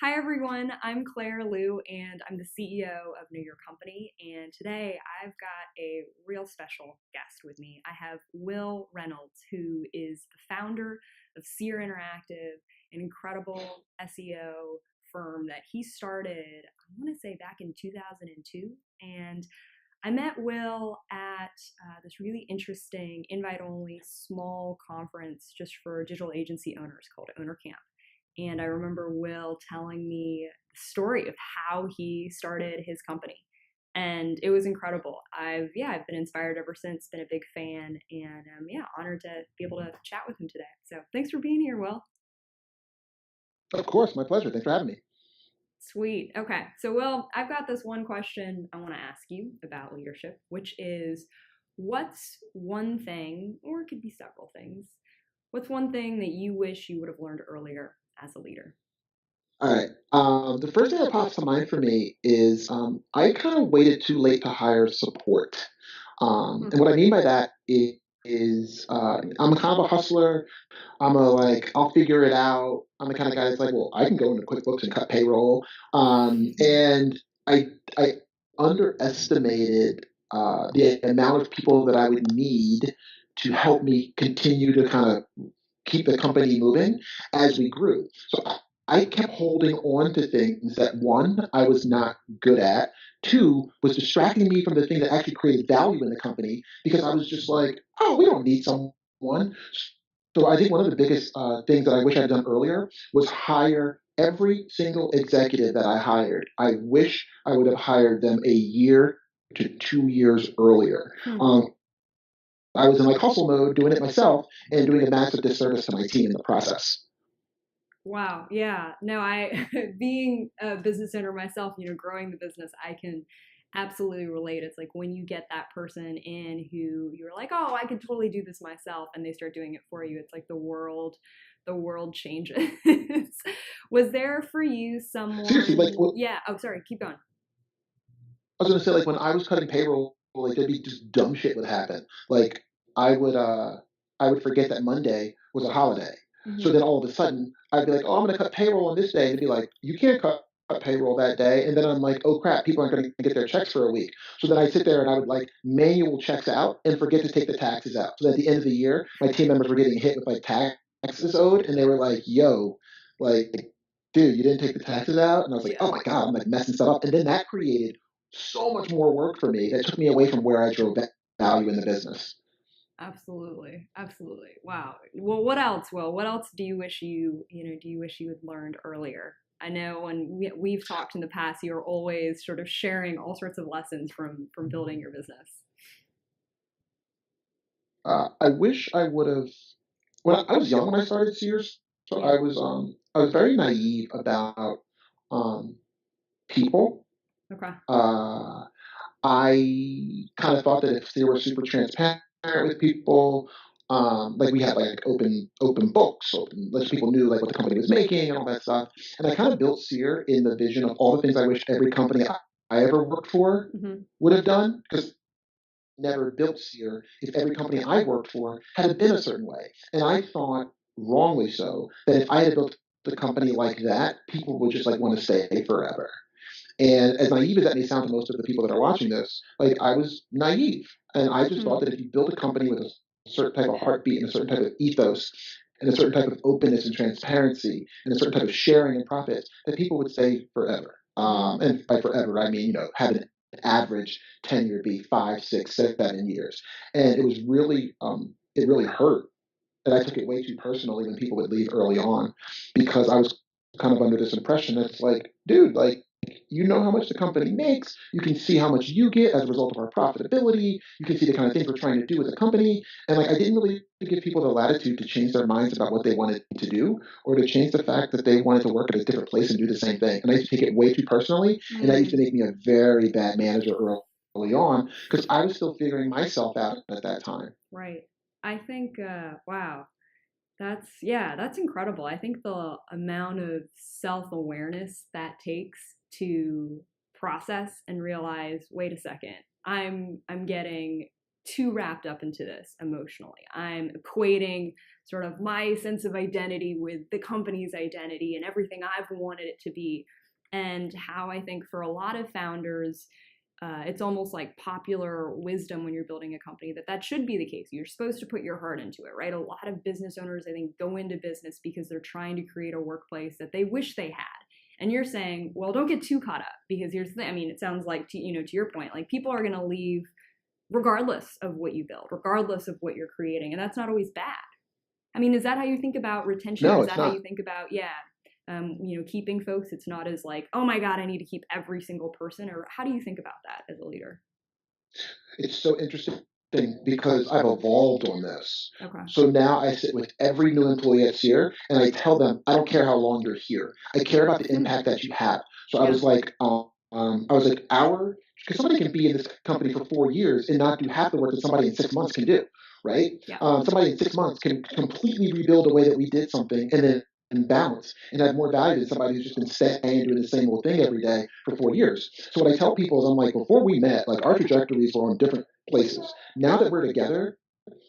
Hi, everyone. I'm Claire Liu, and I'm the CEO of Know Your Company. And today I've got a real special guest with me. I have Will Reynolds, who is the founder of SEER Interactive, an incredible SEO firm that he started, I want to say back in 2002. And I met Will at this really interesting invite only small conference just for digital agency owners called Owner Camp. And I remember Will telling me the story of how he started his company. And it was incredible. I've been inspired ever since, been a big fan, and honored to be able to chat with him today. So thanks for being here, Will. Of course, my pleasure. Thanks for having me. Sweet. Okay. So, Will, I've got this one question I want to ask you about leadership, which is what's one thing, or it could be several things, what's one thing that you wish you would have learned earlier as a leader? All right. The first thing that pops to mind for me is I kind of waited too late to hire support. And what I mean by that is I'm kind of a hustler. I'm a like I'll figure it out. I'm the kind of guy that's like, well, I can go into QuickBooks and cut payroll. And I underestimated the amount of people that I would need to help me continue to kind of keep the company moving as we grew. So I kept holding on to things that one, I was not good at, two, was distracting me from the thing that actually created value in the company because I was just like, oh, we don't need someone. So I think one of the biggest things that I wish I'd done earlier was hire every single executive that I hired. I wish I would have hired them a year to 2 years earlier. Hmm. Um, I was in like hustle mode, doing it myself, and doing a massive disservice to my team in the process. Wow. Yeah. No, I, being a business owner myself, growing the business, I can absolutely relate. It's like when you get that person in who you're like, oh, I could totally do this myself, and they start doing it for you. It's like the world changes. Was there for you Seriously, like someone? Yeah. Oh, sorry. Keep going. I was gonna say, like when I was cutting payroll, like there'd be just dumb shit would happen. Like I would uh I would forget that Monday was a holiday. So Hmm. then all of a sudden I'd be like, oh, I'm gonna cut payroll on this day, and it'd be like, you can't cut payroll that day. And then I'm like, oh crap, people aren't gonna get their checks for a week. So then I'd sit there and I would like manual checks out and forget to take the taxes out. So at the end of the year, my team members were getting hit with like taxes owed, and they were like, yo, like dude, you didn't take the taxes out? And I was like, Yeah. oh my God, I'm like messing stuff up. And then that created so much more work for me that took me away from where I drove value in the business. Absolutely. Absolutely. Wow. Well, what else? Well, what else do you wish you had learned earlier? I know when we've talked in the past, you're always sort of sharing all sorts of lessons from building your business. I wish I would have when I was young when I started Sears, so Yeah. I was very naive about um, people. Okay. Uh, I kind of thought that if they were super transparent with people, like we had like open books, open, like people knew like what the company was making and all that stuff. And I kind of built Sear in the vision of all the things I wish every company I ever worked for Hmm. would have done. Because never built Sear if every company I worked for had been a certain way. And I thought, wrongly so, that if I had built the company like that, people would just like want to stay forever. And as naive as that may sound to most of the people that are watching this, like I was naive. And I just thought Hmm. that if you build a company with a certain type of heartbeat and a certain type of ethos and a certain type of openness and transparency and a certain type of sharing and profits, that people would stay forever. Hmm. And by forever, I mean, have an average tenure be 5, 6, 7 years. And it really hurt that I took it way too personally when people would leave early on because I was kind of under this impression that it's like, dude, like, you know how much the company makes. You can see how much you get as a result of our profitability. You can see the kind of things we're trying to do as a company. And like, I didn't really give people the latitude to change their minds about what they wanted to do or to change the fact that they wanted to work at a different place and do the same thing. And I used to take it way too personally. And that used to Hmm. make me a very bad manager early on because I was still figuring myself out at that time. Right. I think. Wow. That's incredible. I think the amount of self-awareness that takes to process and realize, wait a second, I'm getting too wrapped up into this emotionally. I'm equating sort of my sense of identity with the company's identity and everything I've wanted it to be. And how I think for a lot of founders, it's almost like popular wisdom when you're building a company that should be the case. You're supposed to put your heart into it, right? A lot of business owners, I think, go into business because they're trying to create a workplace that they wish they had. And you're saying, well, don't get too caught up, because here's the thing. I mean, it sounds like, to your point, like people are going to leave regardless of what you build, regardless of what you're creating. And that's not always bad. I mean, is that how you think about retention? No, Is it's that how not. you think about, keeping folks? It's not as like, oh my God, I need to keep every single person. Or how do you think about that as a leader? It's so interesting because I've evolved on this. Okay. So now I sit with every new employee at SEER and I tell them, I don't care how long you're here. I care about the impact that you have. So Yeah. I was like, because somebody can be in this company for 4 years and not do half the work that somebody in 6 months can do, right? Yeah. Somebody in 6 months can completely rebuild the way that we did something and balance and have more value than somebody who's just been staying doing the same old thing every day for 4 years. So what I tell people is I'm like, before we met, like our trajectories were on different places. Now that we're together,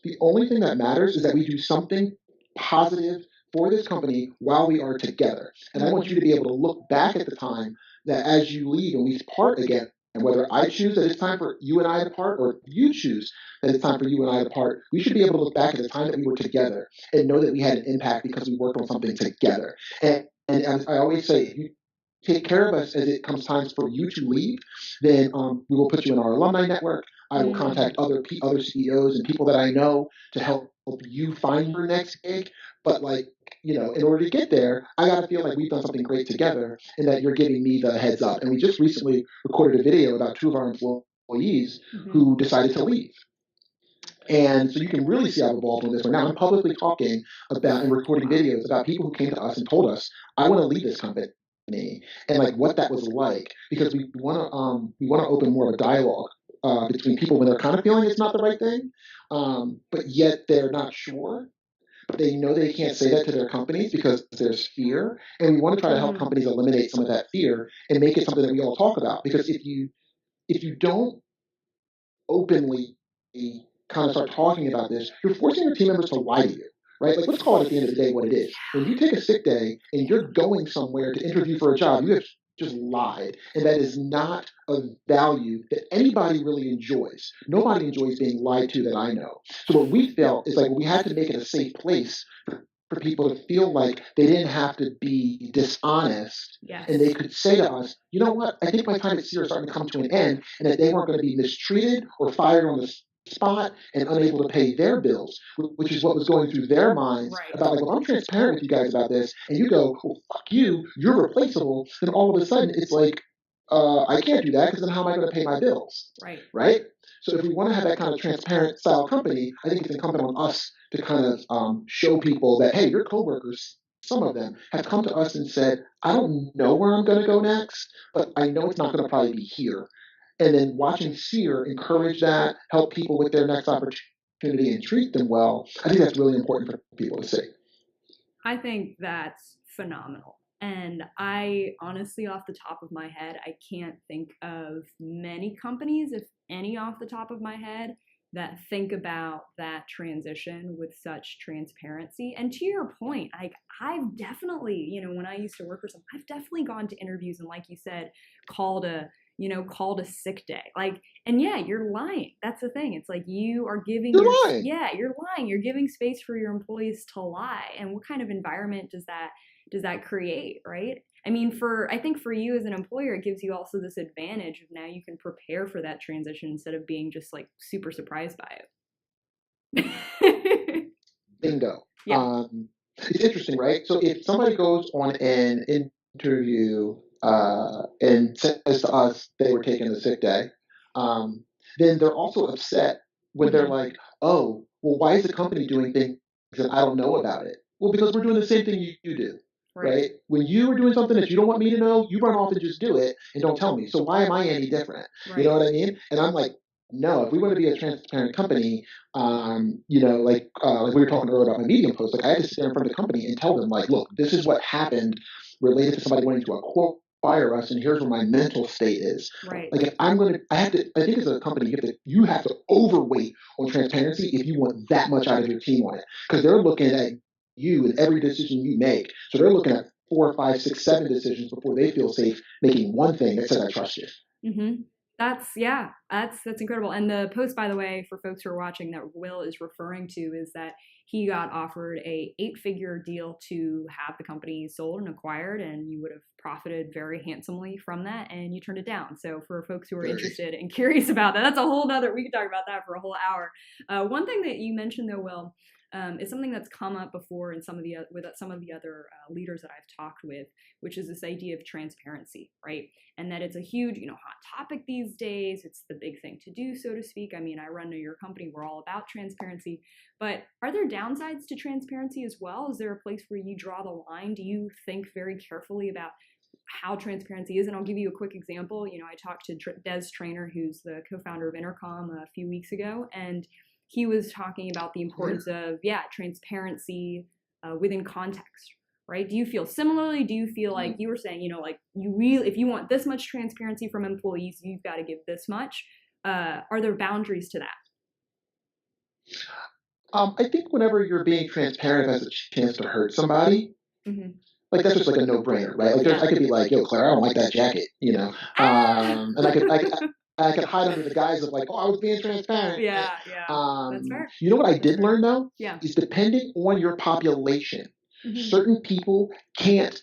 the only thing that matters is that we do something positive for this company while we are together. And I want you to be able to look back at the time that as you leave and we part again, and whether I choose that it's time for you and I to part, or you choose that it's time for you and I to part, we should be able to look back at the time that we were together and know that we had an impact because we worked on something together. And as I always say, if you take care of us as it comes time for you to leave, then we will put you in our alumni network. I will contact other CEOs and people that I know to help you find your next gig. But in order to get there, I got to feel like we've done something great together, and that you're giving me the heads up. And we just recently recorded a video about two of our employees who decided to leave. And so you can really see I've evolved on this one. Now I'm publicly talking about and recording videos about people who came to us and told us, I want to leave this company, and like what that was like, because we want to open more of a dialogue between people when they're kind of feeling it's not the right thing, but yet they're not sure. But they know they can't say that to their companies because there's fear, and we want to try to help companies eliminate some of that fear and make it something that we all talk about. Because if you don't openly kind of start talking about this, you're forcing your team members to lie to you, right? Like, let's call it at the end of the day what it is. When you take a sick day and you're going somewhere to interview for a job, you have just lied. And that is not a value that anybody really enjoys. Nobody enjoys being lied to that I know. So what we felt is like we had to make it a safe place for people to feel like they didn't have to be dishonest. Yes. And they could say to us, you know what, I think my time at SEER is starting to come to an end, and that they weren't going to be mistreated or fired on the spot and unable to pay their bills, which is what was going through their minds about like, well, I'm transparent with you guys about this, and you go, well, fuck you, you're replaceable. Then all of a sudden it's like, I can't do that because then how am I going to pay my bills? Right? So if we want to have that kind of transparent style company, I think it's incumbent on us to kind of show people that, hey, your coworkers, some of them have come to us and said, I don't know where I'm going to go next, but I know it's not going to probably be here. And then watching SEER encourage that, help people with their next opportunity and treat them well, I think that's really important for people to see. I think that's phenomenal. And I honestly, off the top of my head, I can't think of many companies, if any off the top of my head, that think about that transition with such transparency. And to your point, I've definitely, when I used to work for someone, I've definitely gone to interviews and, like you said, called a sick day. Like, and yeah, you're lying. That's the thing. It's like you are giving you're lying. You're giving space for your employees to lie. And what kind of environment does that create, right? I mean, I think for you as an employer, it gives you also this advantage of now you can prepare for that transition instead of being just like super surprised by it. Bingo. Yeah. It's interesting, right? So if somebody goes on an interview and says to us they were taking a sick day, then they're also upset when they're like, oh, well, why is the company doing things that I don't know about it? Well, because we're doing the same thing you do. Right? When you are doing something that you don't want me to know, you run off and just do it and don't tell me. So why am I any different? Right. You know what I mean? And I'm like, no, if we want to be a transparent company, like we were talking earlier about my Medium post, like I had to sit in front of the company and tell them, like, look, this is what happened related to somebody going to a fire us, and here's where my mental state is. Right. Like if I have to. I think as a company, you have to overweight on transparency if you want that much out of your team on it, because they're looking at you and every decision you make. So they're looking at 4, 5, 6, 7 decisions before they feel safe making one thing that says I trust you. Mm-hmm. That's incredible. And the post, by the way, for folks who are watching, that Will is referring to is that he got offered a 8-figure deal to have the company sold and acquired, and you would have profited very handsomely from that, and you turned it down. So for folks who are interested and curious about that, that's a whole nother. We could talk about that for a whole hour. One thing that you mentioned though, Will, is something that's come up before in some of the other leaders that I've talked with, which is this idea of transparency, right? And that it's a huge, hot topic these days. It's the big thing to do, so to speak. I mean, I run Your Company. We're all about transparency. But are there downsides to transparency as well? Is there a place where you draw the line? Do you think very carefully about how transparency is? And I'll give you a quick example. I talked to Des Traynor, who's the co-founder of Intercom, a few weeks ago, and he was talking about the importance of transparency within context, right? Do you feel similarly? Do you feel like you were saying, like if you want this much transparency from employees, you've got to give this much? Are there boundaries to that? I think whenever you're being transparent, it has a chance to hurt somebody. Mm-hmm. Like that's just like a no-brainer, right? Like I could be like, "Yo, Claire, I don't like that jacket," and I could hide under the guise of like, "Oh, I was being transparent." Yeah, that's fair. You know what I did learn though? Yeah. Is depending on your population, certain people can't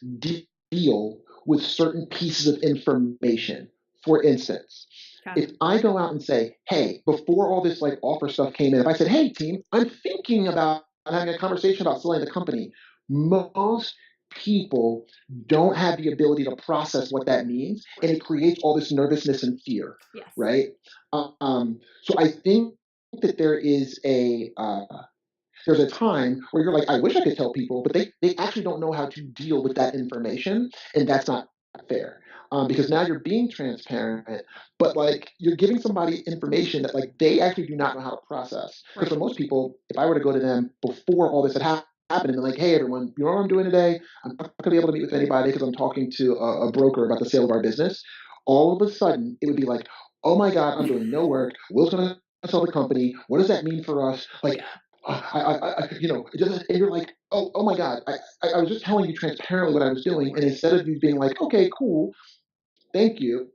deal with certain pieces of information. For instance, if I go out and say, "Hey," before all this like offer stuff came in, if I said, "Hey, team, I'm thinking about having a conversation about selling the company," most people don't have the ability to process what that means, and it creates all this nervousness and fear. Yes. Right? So I think that there's a time where you're like, I wish I could tell people, but they actually don't know how to deal with that information, and that's not fair. Because now you're being transparent, but like you're giving somebody information that like they actually do not know how to process. Because for most people, if I were to go to them before all this had happened and like, "Hey everyone, you know what I'm doing today? I'm not gonna be able to meet with anybody because I'm talking to a broker about the sale of our business." All of a sudden, it would be like, "Oh my God, I'm doing no work. Will's gonna sell the company. What does that mean for us?" Like, and you're like, oh my God, I was just telling you transparently what I was doing, and instead of you being like, "Okay, cool, thank you,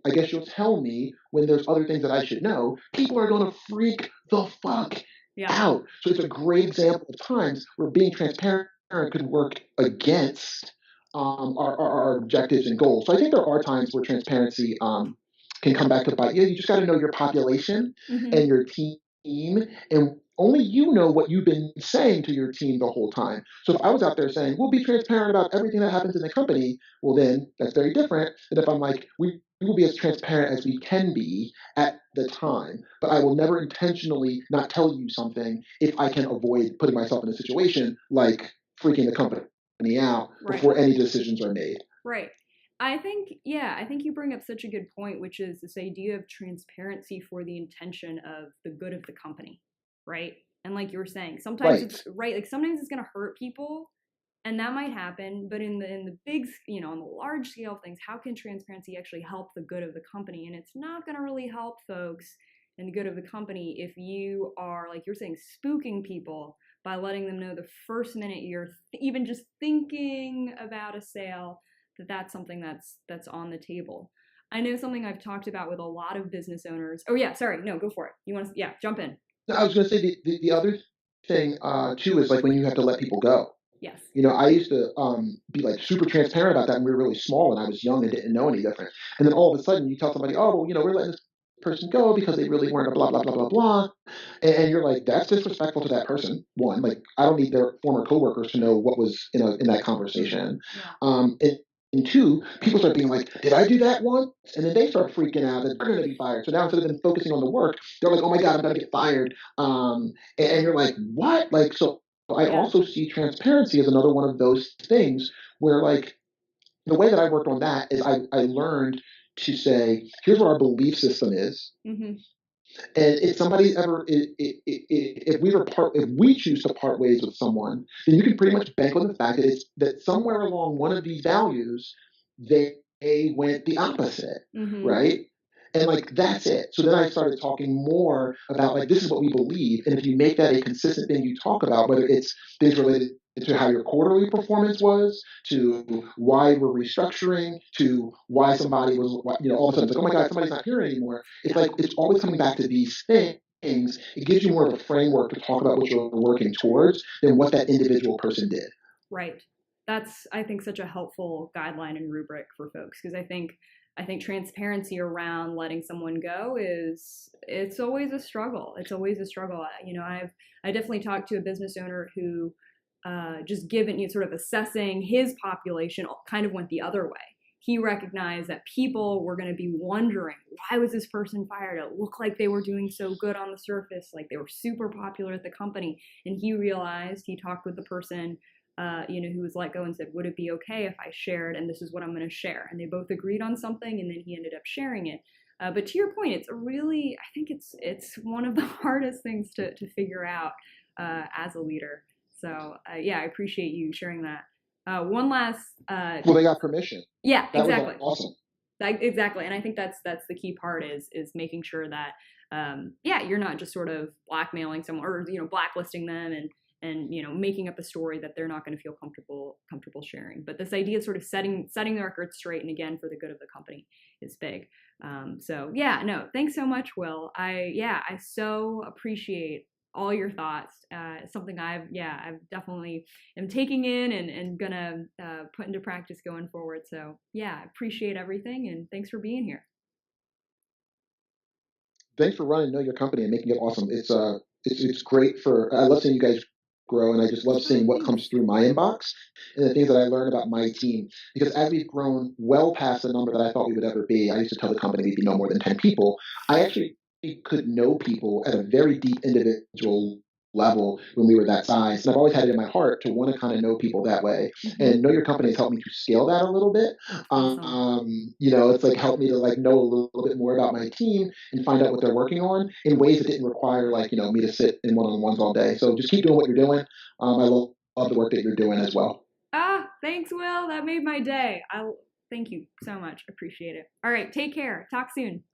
I guess you'll tell me when there's other things that I should know," people are going to freak the fuck out. So it's a great example of times where being transparent could work against our objectives and goals. So I think there are times where transparency can come back to bite you. You just got to know your population and your team, and only you know what you've been saying to your team the whole time. So if I was out there saying, "We'll be transparent about everything that happens in the company," well, then that's very different than if I'm like, we will be as transparent as we can be at the time, but I will never intentionally not tell you something if I can avoid putting myself in a situation like freaking the company out before any decisions are made. Right. I think you bring up such a good point, which is this idea of transparency for the intention of the good of the company, right? And like you were saying, sometimes it's right, like sometimes it's going to hurt people, and that might happen, but in the big, on the large scale of things, how can transparency actually help the good of the company? And it's not going to really help folks in the good of the company if you are, like you're saying, spooking people by letting them know the first minute you're even just thinking about a sale that that's something that's on the table. I know something I've talked about with a lot of business owners. Oh yeah, sorry, no, go for it. You want to? Yeah, jump in. No, I was going to say the other thing too is like when you have to let people go. Yes. I used to be like super transparent about that when we were really small and I was young and didn't know any different. And then all of a sudden you tell somebody, "Oh, well, we're letting this person go because they really weren't a blah, blah, blah, blah, blah." And you're like, that's disrespectful to that person. One, like I don't need their former coworkers to know what was in that conversation. And two, people start being like, "Did I do that once?" And then they start freaking out that they're going to be fired. So now instead of them focusing on the work, they're like, "Oh my God, I'm going to get fired." And you're like, "What?" Like, so I also see transparency as another one of those things where like the way that I worked on that is I learned to say, here's what our belief system is. Mm-hmm. And if somebody ever, if we choose to part ways with someone, then you can pretty much bank on the fact that somewhere along one of these values, they went the opposite, Mm-hmm. right? And like that's it. So then I started talking more about like this is what we believe, and if you make that a consistent thing you talk about, whether it's things related to how your quarterly performance was, to why we're restructuring, to why somebody was, all of a sudden it's like, oh my God, somebody's not here anymore. It's like it's always coming back to these things. It gives you more of a framework to talk about what you're working towards than what that individual person did. Right. That's, I think, such a helpful guideline and rubric for folks because I think transparency around letting someone go is it's always a struggle. It's always a struggle. I definitely talked to a business owner who just given you sort of assessing his population kind of went the other way. He recognized that people were going to be wondering why was this person fired? It looked like they were doing so good on the surface, like they were super popular at the company. And he realized he talked with the person who was let go and said, would it be okay if I shared? And this is what I'm going to share. And they both agreed on something, and then he ended up sharing it. But to your point, I think it's one of the hardest things to figure out as a leader. So yeah, I appreciate you sharing that. One last, Well, they got permission. yeah, That was exactly. awesome. Exactly, and I think that's the key part is making sure that yeah, you're not just sort of blackmailing someone or blacklisting them and making up a story that they're not going to feel comfortable sharing. But this idea of sort of setting the record straight and again for the good of the company is big. So yeah, no, thanks so much, Will. I so appreciate all your thoughts. Something I've definitely am taking in and gonna put into practice going forward. So yeah, I appreciate everything and thanks for being here. Thanks for running Know Your Company and making it awesome. It's great for I love seeing you guys grow, and I just love Oh, seeing what comes thanks. through my inbox and the things that I learn about my team. Because as we've grown well past the number that I thought we would ever be, I used to tell the company we'd be no more than 10 people. I actually could know people at a very deep individual level when we were that size. And I've always had it in my heart to want to kind of know people that way. Mm-hmm. And Know Your Company has helped me to scale that a little bit. Awesome. It's like helped me to like know a little bit more about my team and find out what they're working on in ways that didn't require like me to sit in one-on-ones all day. So just keep doing what you're doing. I love the work that you're doing as well. Thanks, Will. That made my day. I thank you so much. Appreciate it. All right, take care. Talk soon.